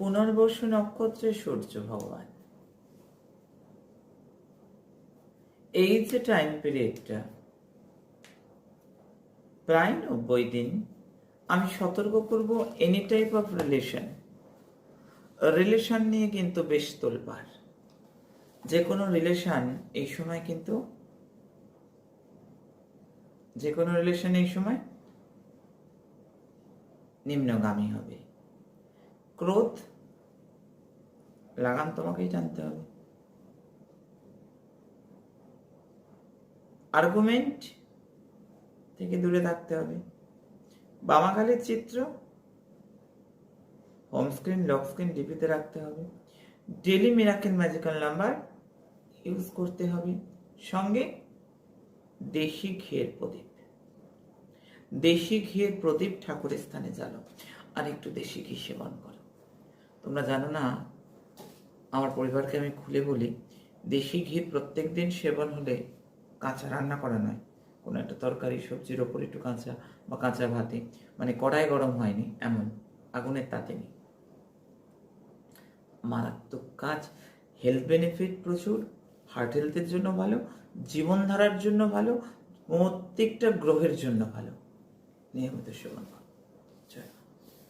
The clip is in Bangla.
পুনর্বসু নক্ষত্রে সূর্য ভগবান। এই যে টাইম পিরিয়ডটা প্রায় 90 দিন, আমি সতর্ক করব এনি টাইপ অফ রিলেশন নিয়ে কিন্তু বেশ তোলপাড়। যে কোনো রিলেশন এই সময় নিম্নগামী হবে। ক্রোধ লাগাম তোমাকেই টানতে হবে। আর্গুমেন্ট থেকে দূরে থাকতে হবে। বামাখালির চিত্র হোম স্ক্রিন, লক স্ক্রিন, ডিপিতে রাখতে হবে। Daily miracle magical number use করতে হবে। সঙ্গে দেশি ঘিয়ের প্রদীপ ঠাকুরের স্থানে জ্বালো, আর একটু দেশি ঘি সেবন করো। তোমরা জানো না, আমার পরিবারকে আমি খুলে বলি, দেশি ঘি প্রত্যেক দিন সেবন হলে, কাঁচা রান্না করা নয়, কোনো একটা তরকারি সবজির ওপর একটু কাঁচা বা কাঁচা ভাতে, মানে কড়াই গরম হয়নি এমন, আগুনের তাতে নেই, মারাত্মক কাজ। হেলথ বেনিফিট প্রচুর, হার্ট হেলথের জন্য ভালো, জীবনধারার জন্য ভালো, প্রত্যেকটা গ্রহের জন্য ভালো। নিয়মিত সেবন করো।